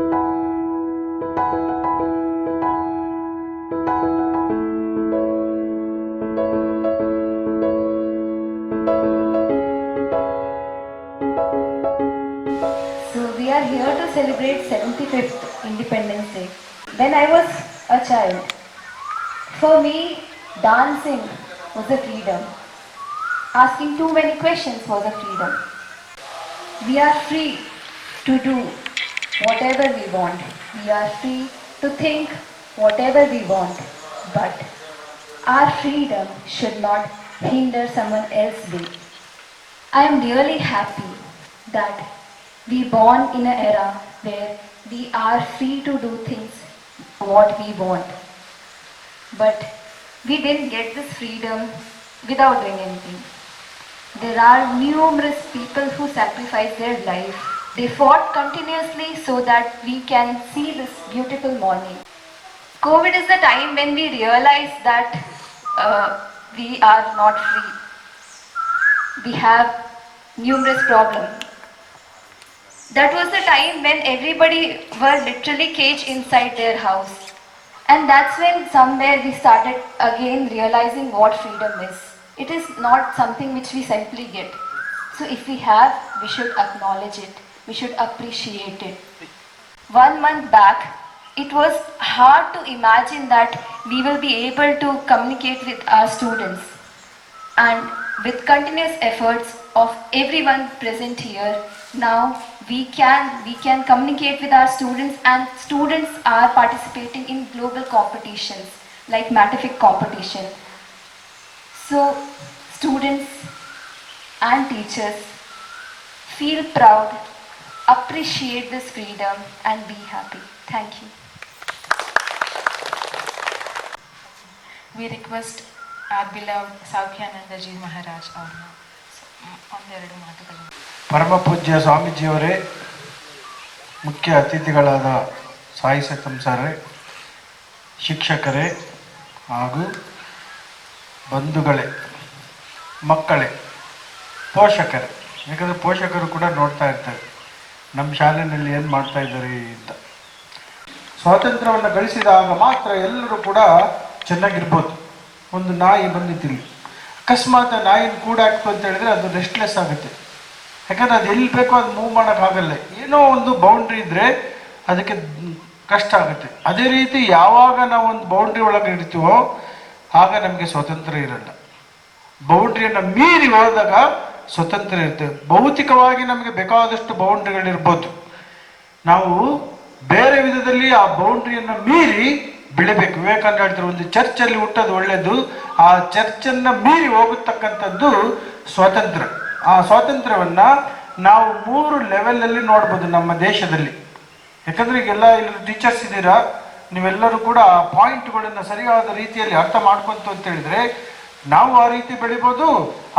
So we are here to celebrate 75th Independence Day. When I was a child, for me, dancing was a freedom. Asking too many questions was a freedom. We are free to do whatever we want. We are free to think whatever we want. But our freedom should not hinder someone else's way. I am really happy that we born in an era where we are free to do things what we want. But we didn't get this freedom without doing anything. There are numerous people who sacrifice their life. They fought continuously so that we can see this beautiful morning. COVID is the time when we realize that we are not free. We have numerous problems. That was the time when everybody were literally caged inside their house. And that's when somewhere we started again realizing what freedom is. It is not something which we simply get. So if we have, we should acknowledge it. We should appreciate it. 1 month back, it was hard to imagine that we will be able to communicate with our students. And with continuous efforts of everyone present here, now we can communicate with our students, and students are participating in global competitions like Matific competition. So students and teachers feel proud, appreciate this freedom and be happy. Thank you. We request our beloved Saukyanandaji Maharaj ಒಂದೆರಡು ಮಾತುಗಳು. ಪರಮ ಪೂಜ್ಯ ಸ್ವಾಮೀಜಿಯವರೇ, ಮುಖ್ಯ ಅತಿಥಿಗಳಾದ ಸಾಯಿ ಸತಂ ಸರೇ, ಶಿಕ್ಷಕರೇ ಹಾಗೂ ಬಂಧುಗಳೇ, ಮಕ್ಕಳೇ, ಪೋಷಕರೇ, ಯಾಕಂದರೆ ಪೋಷಕರು ಕೂಡ ನೋಡ್ತಾ ಇರ್ತಾರೆ ನಮ್ಮ ಶಾಲೆಯಲ್ಲಿ ಏನು ಮಾಡ್ತಾ ಇದ್ದಾರೆ ಅಂತ. ಸ್ವಾತಂತ್ರ್ಯವನ್ನು ಗಳಿಸಿದಾಗ ಮಾತ್ರ ಎಲ್ಲರೂ ಕೂಡ ಚೆನ್ನಾಗಿರ್ಬೋದು. ಒಂದು ನಾಯಿ ಬಂದಿತ್ತಿಲ್ಲಿ ಅಕಸ್ಮಾತ್ ನಾಯಿನ ಕೂಡ ಹಾಕ್ತು ಅಂತ ಹೇಳಿದ್ರೆ ಅದು ರೆಸ್ಟ್ಲೆಸ್ ಆಗುತ್ತೆ. ಯಾಕಂದರೆ ಅದು ಎಲ್ಲಿ ಬೇಕೋ ಅದು ಮೂವ್ ಮಾಡೋಕ್ಕಾಗಲ್ಲ. ಏನೋ ಒಂದು ಬೌಂಡ್ರಿ ಇದ್ದರೆ ಅದಕ್ಕೆ ಕಷ್ಟ ಆಗುತ್ತೆ. ಅದೇ ರೀತಿ ಯಾವಾಗ ನಾವು ಒಂದು ಬೌಂಡ್ರಿ ಒಳಗೆ ಇಡ್ತೀವೋ ಆಗ ನಮಗೆ ಸ್ವಾತಂತ್ರ್ಯ ಇರಲ್ಲ. ಬೌಂಡ್ರಿಯನ್ನು ಮೀರಿ ಹೋದಾಗ ಸ್ವತಂತ್ರ ಇರ್ತೇವೆ. ಭೌತಿಕವಾಗಿ ನಮಗೆ ಬೇಕಾದಷ್ಟು ಬೌಂಡ್ರಿಗಳಿರ್ಬೋದು, ನಾವು ಬೇರೆ ವಿಧದಲ್ಲಿ ಆ ಬೌಂಡ್ರಿಯನ್ನು ಮೀರಿ ಬೆಳಿಬೇಕು. ವಿವೇಕಾನಂದ ಹೇಳ್ತಾರೆ, ಒಂದು ಚರ್ಚಲ್ಲಿ ಹುಟ್ಟೋದು ಒಳ್ಳೆಯದು, ಆ ಚರ್ಚನ್ನು ಮೀರಿ ಹೋಗತಕ್ಕಂಥದ್ದು ಸ್ವಾತಂತ್ರ್ಯ. ಆ ಸ್ವಾತಂತ್ರ್ಯವನ್ನು ನಾವು 3 ಲೆವೆಲಲ್ಲಿ ನೋಡ್ಬೋದು ನಮ್ಮ ದೇಶದಲ್ಲಿ. ಯಾಕಂದರೆ ಈಗೆಲ್ಲ ಇಲ್ಲಿ ಟೀಚರ್ಸ್ ಇದ್ದೀರಾ, ನೀವೆಲ್ಲರೂ ಕೂಡ ಆ ಪಾಯಿಂಟ್ಗಳನ್ನು ಸರಿಯಾದ ರೀತಿಯಲ್ಲಿ ಅರ್ಥ ಮಾಡ್ಕೊಂತು ಅಂತ ಹೇಳಿದರೆ ನಾವು ಆ ರೀತಿ ಬೆಳಿಬೋದು.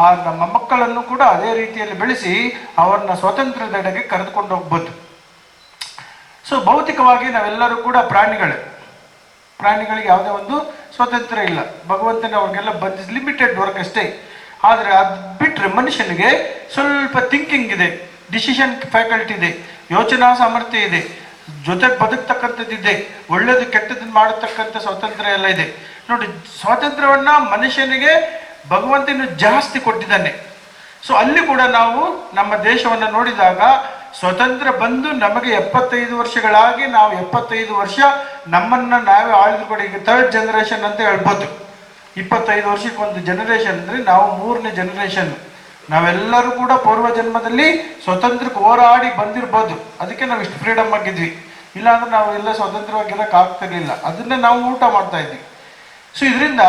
ಆ ನಮ್ಮ ಮಕ್ಕಳನ್ನು ಕೂಡ ಅದೇ ರೀತಿಯಲ್ಲಿ ಬೆಳೆಸಿ ಅವರನ್ನ ಸ್ವಾತಂತ್ರ್ಯದೆಡೆಗೆ ಕರೆದುಕೊಂಡು ಹೋಗ್ಬೋದು. ಸೊ ಭೌತಿಕವಾಗಿ ನಾವೆಲ್ಲರೂ ಕೂಡ ಪ್ರಾಣಿಗಳಿಗೆ ಯಾವುದೇ ಒಂದು ಸ್ವಾತಂತ್ರ್ಯ ಇಲ್ಲ. ಭಗವಂತನ ಅವ್ರಿಗೆಲ್ಲ ಬಂದಿದ್ದು ಲಿಮಿಟೆಡ್ ವರ್ಕ್ ಅಷ್ಟೇ. ಆದರೆ ಅದು ಬಿಟ್ಟರೆ ಮನುಷ್ಯನಿಗೆ ಸ್ವಲ್ಪ ಥಿಂಕಿಂಗ್ ಇದೆ, ಡಿಸಿಷನ್ ಫ್ಯಾಕಲ್ಟಿ ಇದೆ, ಯೋಚನಾ ಸಾಮರ್ಥ್ಯ ಇದೆ, ಜೊತೆಗೆ ಬದುಕ್ತಕ್ಕಂಥದ್ದಿದೆ, ಒಳ್ಳೆಯದು ಕೆಟ್ಟದನ್ನು ಮಾಡತಕ್ಕಂಥ ಸ್ವಾತಂತ್ರ್ಯ ಎಲ್ಲ ಇದೆ. ನೋಡಿ, ಸ್ವಾತಂತ್ರ್ಯವನ್ನು ಮನುಷ್ಯನಿಗೆ ಭಗವಂತನು ಜಾಸ್ತಿ ಕೊಟ್ಟಿದ್ದಾನೆ. ಸೊ ಅಲ್ಲಿ ಕೂಡ ನಾವು ನಮ್ಮ ದೇಶವನ್ನು ನೋಡಿದಾಗ ಸ್ವತಂತ್ರ ಬಂದು ನಮಗೆ 75 ವರ್ಷಗಳಾಗಿ ನಾವು 75 ವರ್ಷ ನಮ್ಮನ್ನು ನಾವೇ ಆಳಿದ್ರು ಕೂಡ. ಈಗ 3rd ಜನರೇಷನ್ ಅಂತ ಹೇಳ್ಬೋದು. 25 ವರ್ಷಕ್ಕೊಂದು ಜನರೇಷನ್ ಅಂದರೆ ನಾವು 3ನೇ ಜನರೇಷನ್. ನಾವೆಲ್ಲರೂ ಕೂಡ ಪೂರ್ವ ಜನ್ಮದಲ್ಲಿ ಸ್ವತಂತ್ರಕ್ಕೆ ಹೋರಾಡಿ ಬಂದಿರ್ಬೋದು. ಅದಕ್ಕೆ ನಾವು ಇಷ್ಟು ಫ್ರೀಡಮ್ ಆಗಿದ್ವಿ. ಇಲ್ಲಾಂದ್ರೆ ನಾವು ಎಲ್ಲ ಸ್ವತಂತ್ರವಾಗಿರೋಕೆ ಆಗ್ತಿರ್ಲಿಲ್ಲ. ಅದನ್ನ ನಾವು ಊಟ ಮಾಡ್ತಾ ಇದ್ವಿ. ಸೊ ಇದರಿಂದ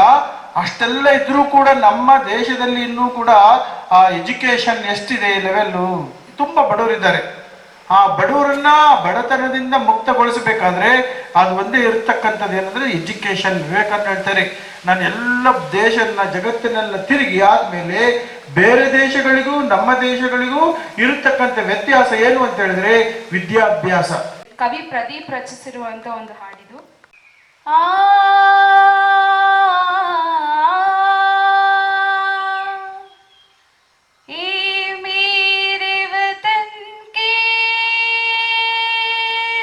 ಅಷ್ಟೆಲ್ಲ ಇದ್ರೂ ಕೂಡ ನಮ್ಮ ದೇಶದಲ್ಲಿ ಇನ್ನೂ ಕೂಡ ಆ ಎಜುಕೇಶನ್ ಎಷ್ಟಿದೆ ಲೆವೆಲ್ಲು, ತುಂಬ ಬಡವರಿದ್ದಾರೆ. ಆ ಬಡವರನ್ನ ಬಡತನದಿಂದ ಮುಕ್ತಗೊಳಿಸಬೇಕಾದ್ರೆ ಅದು ಒಂದೇ ಇರತಕ್ಕಂಥದ್ದು ಏನಂದ್ರೆ ಎಜುಕೇಶನ್. ವಿವೇಕಾನಂದ ಹೇಳ್ತಾರೆ, ನಾನು ಎಲ್ಲ ಜಗತ್ತಿನೆಲ್ಲ ತಿರುಗಿ ಆದ್ಮೇಲೆ ಬೇರೆ ದೇಶಗಳಿಗೂ ನಮ್ಮ ದೇಶಗಳಿಗೂ ಇರತಕ್ಕಂಥ ವ್ಯತ್ಯಾಸ ಏನು ಅಂತ ಹೇಳಿದ್ರೆ ವಿದ್ಯಾಭ್ಯಾಸ. ಕವಿ ಪ್ರದೀಪ್ ರಚಿಸಿರುವಂತ ಒಂದು ಹಾಡಿದು.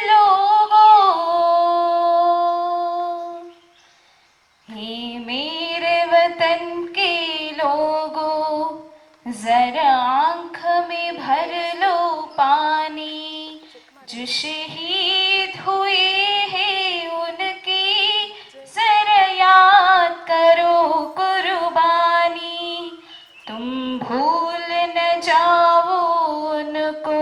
लो जरा आंख में भर लो पानी, जो शहीद हुए हैं उनकी जरा याद करो कुर्बानी। तुम भूल न जाओ उनको,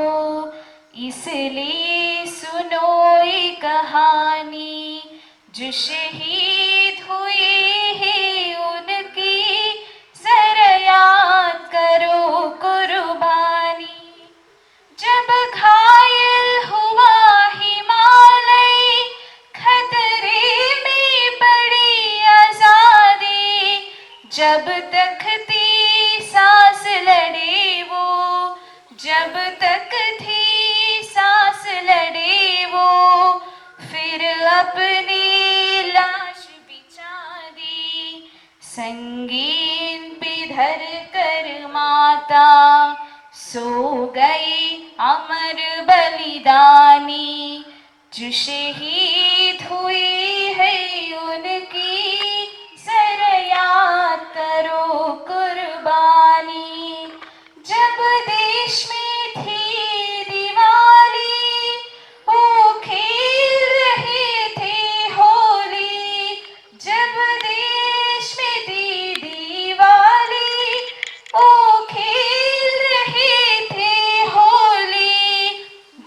इसलिए सुनो ये कहानी, जो शहीद हुए हैं उनकी जरा याद करो कुर्बानी। जब घायल हुआ हिमालय, खतरे में पड़ी आजादी, जब तक थी सांस लड़े वो, जब तक थी सांस लड़े वो, फिर अपनी लाश बिछा दी संगीन पे धर कर माता, सो गई अमर बलिदानी, जो शहीद हुई है उनकी जरा याद करो कुर्बानी। जब देश में थी दिवाली, वो खेल रहे थे होली, जब देश में थी दिवाली, वो खेल रहे थे होली,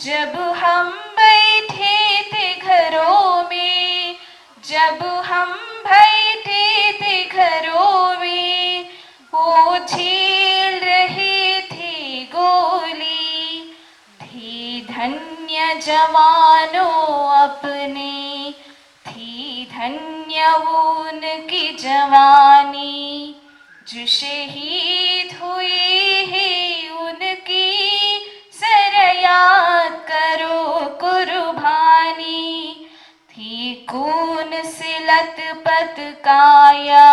जब हम बैठे थे घरों में, जब हम बैठे थे घरों में, वो झेल रहे थे गोली, थी धन्य जवानों अपने, थी धन्य उनकी जवानी, जो शहीद हुए हैं उनकी जरा याद करो कुर्बानी। थी खून से लथपथ काया,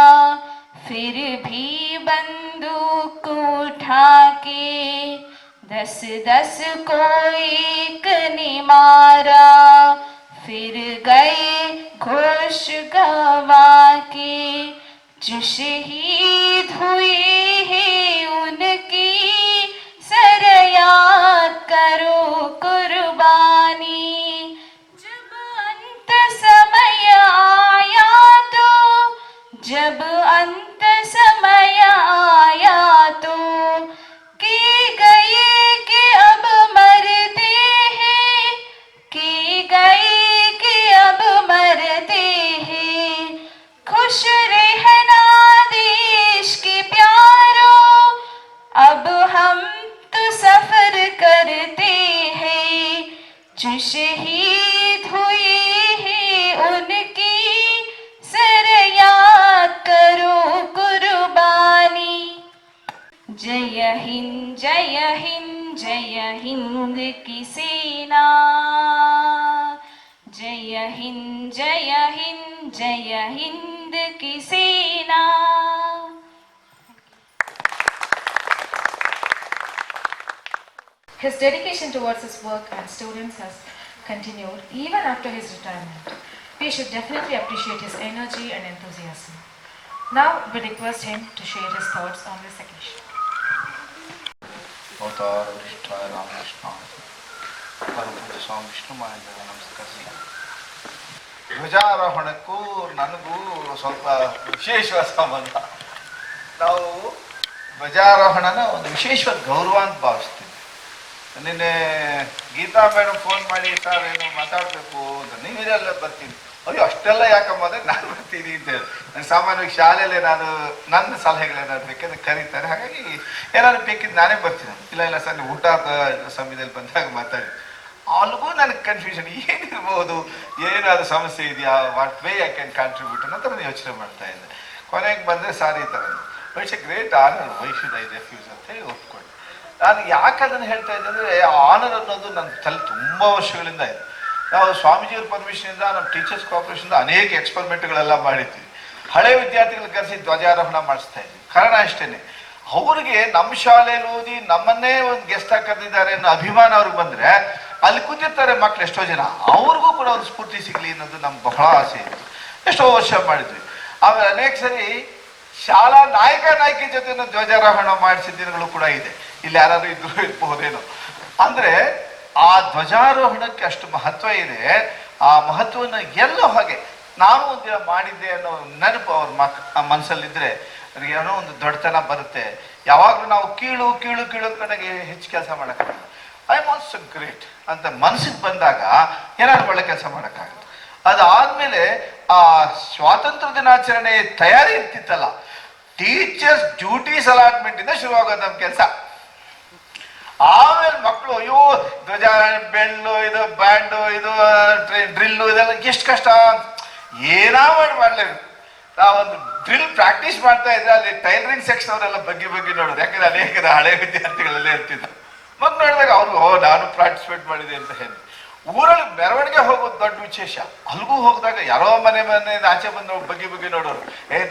फिर भी बंदूक उठा के, 10-10 को एक ने मारा, फिर गए घोष गवा के, जो शहीद हुए हैं उनकी जरा याद करो कुर्बानी। जब अंत समय आया तो, जब अंत समय आया तो, कि गए कि अब मरते हैं, कि गए कि अब मरते हैं, खुश रहना देश के प्यारों, अब हम तो सफर करते हैं, जो शहीद हुए हैं उनकी जरा याद करो कुर्बानी। जय हिंद जय हिंद जय हिंद की सेना, जय हिंद जय हिंद जय हिंद की सेना। His dedication towards his work and students has continued even after his retirement. We should definitely appreciate his energy and enthusiasm. Now we request him to share his thoughts on this occasion. अवतार वरिष्ठ रामकृष्ण परमपूज्य स्वामी विष्णु ಮಹೇಂದ್ರ ನಮಸ್ಕರಿಸಿ ಧ್ವಜಾರೋಹಣಕ್ಕೂ ನನಗೂ ಸ್ವಲ್ಪ ವಿಶೇಷವಾದ ಸಂಬಂಧ. ನಾವು ಧ್ವಜಾರೋಹಣನ ಒಂದು ವಿಶೇಷವಾದ ಗೌರವ ಅಂತ ಭಾವಿಸ್ತೀವಿ. ನಿನ್ನೆ ಗೀತಾ ಮೇಡಮ್ ಫೋನ್ ಮಾಡಿ ಸರ್ ಏನು ಮಾತಾಡಬೇಕು ಅಂತ, ನೀವಿದೆಲ್ಲ ಬರ್ತೀನಿ. ಅಯ್ಯೋ ಅಷ್ಟೆಲ್ಲ ಯಾಕಮ್ಮ ಅಂದರೆ ನಾನು ಬರ್ತೀನಿ ಅಂತೇಳಿ. ನಾನು ಸಾಮಾನ್ಯವಾಗಿ ಶಾಲೆಯಲ್ಲೇ ನಾನು ನನ್ನ ಸಲಹೆಗಳೇನಾದ್ರು ಬೇಕಂದ್ರೆ ಕರೀತಾರೆ, ಹಾಗಾಗಿ ಏನಾದ್ರು ಬೇಕಿದ್ದು ನಾನೇ ಬರ್ತೀನಿ. ಇಲ್ಲ ಸರ್ ನೀವು ಊಟದ ಸಮಯದಲ್ಲಿ ಬಂದಾಗ ಮಾತಾಡಿ. ಅಲ್ಲಿಗೂ ನನಗೆ ಕನ್ಫ್ಯೂಷನ್ ಏನಿರ್ಬೋದು, ಏನಾದ್ರು ಸಮಸ್ಯೆ ಇದೆಯಾ, what way I can contribute ಅನ್ನೋ ಥರ ಯೋಚನೆ ಮಾಡ್ತಾ ಇದ್ದೆ. ಕೊನೆಗೆ ಬಂದರೆ ಸಾರಿ ಈ ಥರ it's A great honour, why should I refuse ಅಂತ ಹೇಳಿ ಒಪ್ಕೊಂಡು. ನಾನು ಯಾಕೆ ಅದನ್ನು ಹೇಳ್ತಾ ಇದ್ದೆ ಅಂದರೆ, ಆನರ್ ಅನ್ನೋದು ನನ್ನ ತಲೆ ತುಂಬ ವರ್ಷಗಳಿಂದ ಇದೆ. ನಾವು ಸ್ವಾಮೀಜಿಯವ್ರ ಪರ್ಮಿಷನಿಂದ ನಮ್ಮ ಟೀಚರ್ಸ್ ಕೋಆಪರೇಷನ್ದ ಅನೇಕ ಎಕ್ಸ್ಪರಿಮೆಂಟ್ಗಳೆಲ್ಲ ಮಾಡಿದ್ವಿ. ಹಳೆ ವಿದ್ಯಾರ್ಥಿಗಳು ಕರೆಸಿ ಧ್ವಜಾರೋಹಣ ಮಾಡಿಸ್ತಾ ಇದ್ವಿ. ಕಾರಣ ಅಷ್ಟೇ, ಅವ್ರಿಗೆ ನಮ್ಮ ಶಾಲೆಯಲ್ಲಿ ಓದಿ ನಮ್ಮನ್ನೇ ಒಂದು ಗೆಸ್ಟ್ ಆಗಿ ಕರೆದಿದ್ದಾರೆ ಅನ್ನೋ ಅಭಿಮಾನ ಅವ್ರಿಗೆ ಬಂದರೆ, ಅಲ್ಲಿ ಕೂತಿರ್ತಾರೆ ಮಕ್ಳು ಎಷ್ಟೋ ಜನ, ಅವ್ರಿಗೂ ಕೂಡ ಒಂದು ಸ್ಫೂರ್ತಿ ಸಿಗಲಿ ಅನ್ನೋದು ನಮ್ಗೆ ಬಹಳ ಆಸೆ ಇತ್ತು. ಎಷ್ಟೋ ವರ್ಷ ಮಾಡಿದ್ವಿ. ಆಮೇಲೆ ಅನೇಕ ಸರಿ ಶಾಲಾ ನಾಯಕ ನಾಯಕಿ ಜೊತೆ ಧ್ವಜಾರೋಹಣ ಮಾಡಿಸಿದ ದಿನಗಳು ಕೂಡ ಇದೆ. ಇಲ್ಲಿ ಯಾರಾದ್ರೂ ಇದ್ರು ಇರ್ಬಹುದೇನೋ. ಅಂದ್ರೆ ಆ ಧ್ವಜಾರೋಹಣಕ್ಕೆ ಅಷ್ಟು ಮಹತ್ವ ಇದೆ. ಆ ಮಹತ್ವವನ್ನು ಎಲ್ಲೋ ಹಾಗೆ ನಾನು ಒಂದಿನ ಮಾಡಿದ್ದೆ ಅನ್ನೋ ನೆನಪು ಅವ್ರ ಮನಸ್ಸಲ್ಲಿದ್ರೆ ಅವ್ರಿಗೆ ಏನೋ ಒಂದು ದೊಡ್ಡತನ ಬರುತ್ತೆ. ಯಾವಾಗಲೂ ನಾವು ಕೀಳು ಕೀಳು ಕೀಳು ಅಂದ್ಕೊಂಡಾಗೆ ಹೆಚ್ಚು ಕೆಲಸ ಮಾಡೋಕ್ಕಾಗಲ್ಲ. ಐ ಆಮ್ ಆಲ್ಸೋ ಗ್ರೇಟ್ ಅಂತ ಮನಸ್ಸಿಗೆ ಬಂದಾಗ ಏನಾದ್ರು ಒಳ್ಳೆ ಕೆಲಸ ಮಾಡೋಕ್ಕಾಗುತ್ತೆ. ಅದಾದ್ಮೇಲೆ ಆ ಸ್ವಾತಂತ್ರ್ಯ ದಿನಾಚರಣೆ ತಯಾರಿ ಇರ್ತಿತ್ತಲ್ಲ, ಟೀಚರ್ಸ್ ಡ್ಯೂಟೀಸ್ ಅಲಾಟ್ಮೆಂಟ್ ಇಂದ ಶುರುವಾಗೋದು ನಮ್ಮ ಕೆಲಸ. ಆಮೇಲೆ ಮಕ್ಕಳು ಅಯ್ಯೋ ಧ್ವಜ, ಬೆಳ್ಳು, ಇದು ಬ್ಯಾಂಡು, ಇದು ಡ್ರಿಲ್ಲು, ಇದೆಲ್ಲ ಎಷ್ಟು ಕಷ್ಟ. ಏನಾ ಮಾಡ್ಲೇಬೇಕು. ನಾವೊಂದು ಡ್ರಿಲ್ ಪ್ರಾಕ್ಟೀಸ್ ಮಾಡ್ತಾ ಇದ್ರೆ ಅಲ್ಲಿ ಟೈಲರಿಂಗ್ ಸೆಕ್ಷನ್ ಅವರೆಲ್ಲ ಬಗ್ಗೆ ನೋಡೋದು. ಯಾಕಂದ್ರೆ ಅನೇಕ ಹಳೆ ವಿದ್ಯಾರ್ಥಿಗಳೆಲ್ಲ ಇರ್ತಿದ್ರು. ಮತ್ತೆ ನೋಡಿದಾಗ ಅವ್ರು ನಾನು ಪಾರ್ಟಿಸಿಪೇಟ್ ಮಾಡಿದೆ ಅಂತ ಹೇಳಿ ಊರಲ್ಲಿ ಮೆರವಣಿಗೆ ಹೋಗೋದು ದೊಡ್ಡ ವಿಶೇಷ. ಅಲ್ಗೂ ಹೋಗಿದಾಗ ಯಾರೋ ಮನೆ ಆಚೆ ಬಂದು ಬಗ್ಗೆ ನೋಡೋರು,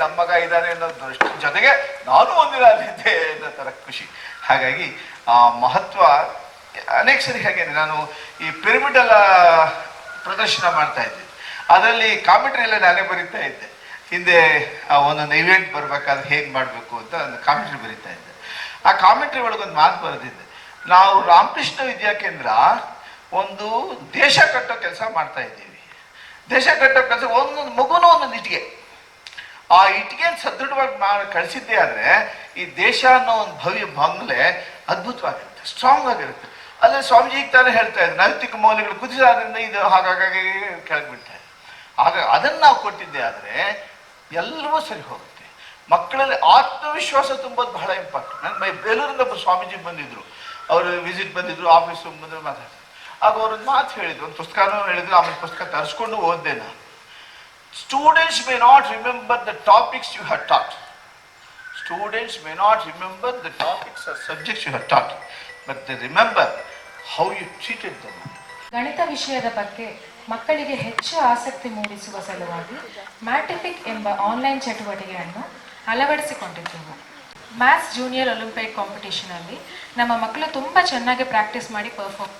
ನಮ್ಮ ಮಗ ಇದ್ದಾನೆ ಅನ್ನೋದು ಜೊತೆಗೆ ನಾನು ಒಂದಿನ ಅಲ್ಲಿದ್ದೆ ಅನ್ನೋ ಥರ ಖುಷಿ. ಹಾಗಾಗಿ ಆ ಮಹತ್ವ ಅನೇಕ ಸರಿ ಹಾಗೇನೆ ನಾನು ಈ ಪಿರಮಿಡ್ ಎಲ್ಲ ಪ್ರದರ್ಶನ ಮಾಡ್ತಾ ಇದ್ದೆ. ಅದರಲ್ಲಿ ಕಾಮೆಂಟ್ರಿ ಎಲ್ಲ ನಾನೇ ಬರೀತಾ ಇದ್ದೆ. ಹಿಂದೆ ಒಂದೊಂದು ಇವೆಂಟ್ ಬರ್ಬೇಕಾದ್ರೆ ಹೇಗೆ ಮಾಡಬೇಕು ಅಂತ ಒಂದು ಕಾಮೆಂಟ್ರಿ ಬರೀತಾ ಇದ್ದೆ. ಆ ಕಾಮೆಂಟ್ರಿ ಒಳಗೊಂದು ಮಾತು ಬರೆದಿದ್ದೆ. ನಾವು ರಾಮಕೃಷ್ಣ ವಿದ್ಯಾಕೇಂದ್ರ ಒಂದು ದೇಶ ಕಟ್ಟೋ ಕೆಲಸ ಮಾಡ್ತಾ ಇದ್ದೀವಿ. ದೇಶ ಕಟ್ಟೋ ಕೆಲಸ ಒಂದೊಂದು ಮಗುನೂ ಒಂದೊಂದು ಇಟ್ಟಿಗೆ. ಆ ಇಟ್ಟಿಗೆ ಸದೃಢವಾಗಿ ಮಾಡಿ ಕಳಿಸಿದ್ದೇ ಆದರೆ ಈ ದೇಶ ಅನ್ನೋ ಒಂದು ಭವ್ಯ ಬಂಗ್ಲೆ ಅದ್ಭುತವಾಗಿರುತ್ತೆ, ಸ್ಟ್ರಾಂಗ್ ಆಗಿರುತ್ತೆ. ಅಲ್ಲೇ ಸ್ವಾಮೀಜಿ ಈಗ ತಾನೇ ಹೇಳ್ತಾ ಇದ್ದಾರೆ, ನೈತಿಕ ಮೌಲ್ಯಗಳು ಕುದಿಸಾದ್ರಿಂದ ಇದು ಹಾಗಾಗಿ ಕೆಳಗೆ ಇದೆ. ಆಗ ಅದನ್ನು ನಾವು ಕೊಟ್ಟಿದ್ದೆ ಆದರೆ ಎಲ್ಲವೂ ಸರಿ ಹೋಗುತ್ತೆ. ಮಕ್ಕಳಲ್ಲಿ ಆತ್ಮವಿಶ್ವಾಸ ತುಂಬೋದು ಬಹಳ ಇಂಪಾರ್ಟೆಂಟ್. ನನ್ನ ಬೇಲೂರಿಂದ ಸ್ವಾಮೀಜಿ ಬಂದಿದ್ರು, ಅವರು ವಿಸಿಟ್ ಬಂದಿದ್ರು, ಆಫೀಸ್ ಬಂದ್ರು, ಮಾತಾಡ್ತಾರೆ. ಆಗ ಅವ್ರೊಂದು ಮಾತು ಹೇಳಿದ್ರು, ಒಂದು ಪುಸ್ತಕನೂ ಹೇಳಿದ್ರು. ಆಮೇಲೆ ಪುಸ್ತಕ ತರಿಸ್ಕೊಂಡು ಓದಿದೆ ನಾನು. Students may not remember the topics you have taught. Students may not remember the topics or subjects you have taught, but they remember how you treated them. ಗಣಿತ ವಿಷಯದ ಬಗ್ಗೆ ಮಕ್ಕಳಿಗೆ ಹೆಚ್ಚು ಆಸಕ್ತಿ ಮೂಡಿಸುವ ಸಲುವಾಗಿ ಮ್ಯಾಟಿಫಿಕ್ ಎಂಬ ಆನ್ಲೈನ್ ಚಟುವಟಿಕೆಯನ್ನು ಅಳವಡಿಸಿಕೊಂಡಿದ್ದೆವು. ಮ್ಯಾಥ್ಸ್ ಜೂನಿಯರ್ ಒಲಿಂಪಿಕ್ ಕಾಂಪಿಟೇಷನಲ್ಲಿ ನಮ್ಮ ಮಕ್ಕಳು ತುಂಬ ಚೆನ್ನಾಗಿ ಪ್ರಾಕ್ಟೀಸ್ ಮಾಡಿ perform.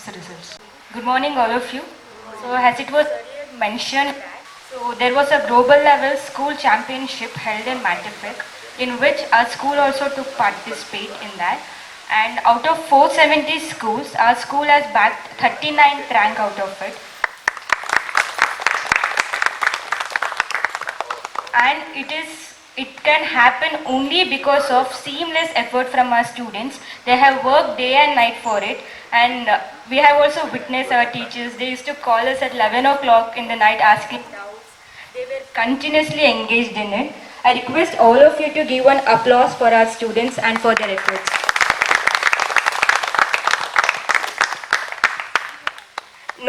The results. Good morning all of you. So as it was mentioned, so there was a global level school championship held in Matipik, in which our school also took participate in that. And out of 470 schools, our school has bagged 39th rank out of it. And it can happen only because of seamless effort from our students. They have worked day and night for it, and we have also witnessed our teachers. They used to call us at 11 o'clock in the night asking doubts. They were continuously engaged in it. I request all of you to give an applause for our students and for their efforts.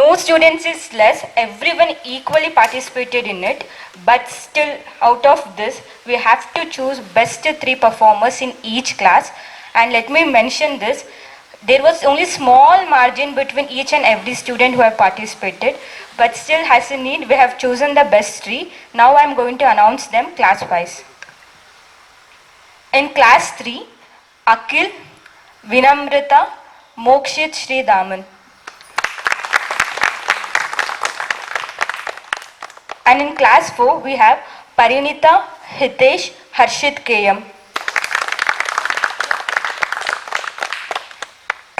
No students is less, everyone equally participated in it, but still out of this, we have to choose best 3 performers in each class. And let me mention this, there was only small margin between each and every student who have participated, but still as a need, we have chosen the best 3. Now I am going to announce them class-wise. In class 3, Akhil, Vinamrita, Mokshit Shri Daman. And in class 4, we have Parinita, Hitesh, Harshit KM.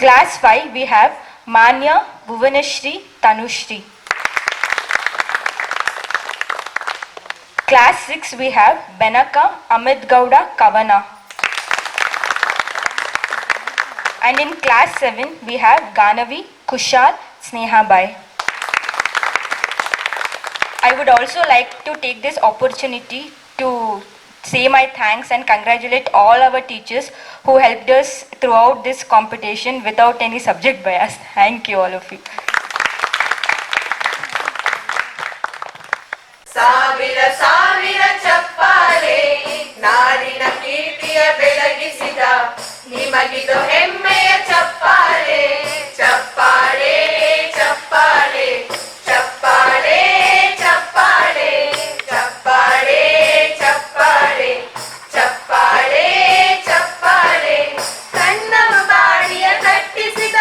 Class 5, we have Manya, Bhuvanashri, Tanushri. Class 6, we have Benaka, Amit Gowda, Kavana. And in class 7, we have Ganavi, Kushal, Sneha Bai. I would also like to take this opportunity to say my thanks and congratulate all our teachers who helped us throughout this competition without any subject bias. Thank you all of you. ಸಾವಿರ ಸಾವಿರ ಚಪ್ಪಾಳೆ ನಾಡಿನ ಕೀರ್ತಿಯ ಬೆಳಗಿಸಿದ ನಿಮಗಿದು ಹೆಮ್ಮೆಯ ಚಪ್ಪಾಳೆ ಚಪ್ಪಾಳೆ ಚಪ್ಪಾಳೆ ಚಪ್ಪಾಳೆ ಚಪ್ಪಾಳೆ ಚಪ್ಪಾಳೆ ಚಪ್ಪಾಳೆ ಚಪ್ಪಾಳೆ ಚಪ್ಪಾಳೆ ಕಣ್ಣವ ಬಾಡಿಯ ಕಟ್ಟಿಸಿದ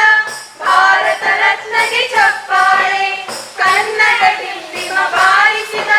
ಭಾರತ ರತ್ನಗೆ ಚಪ್ಪಾಳೆ Kannada ಡಿಂಡಿಮ ಬಾರಿಸಿದ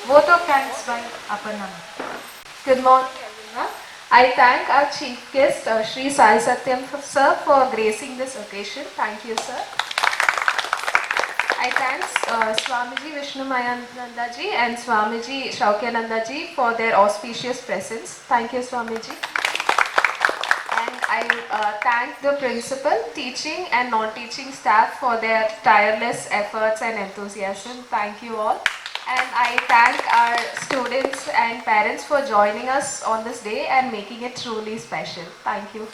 Vote of thanks by Aparna. Good morning, everyone. I thank our chief guest, Sri Sai Satyam sir, for gracing this occasion. Thank you, sir. I thank Swamiji Vishnu Mayananda ji and Swamiji Shaukyananda ji for their auspicious presence. Thank you, Swamiji. And I thank the principal, teaching and non-teaching staff for their tireless efforts and enthusiasm. Thank you all. And I thank our students and parents for joining us on this day and making it truly special. Thank you.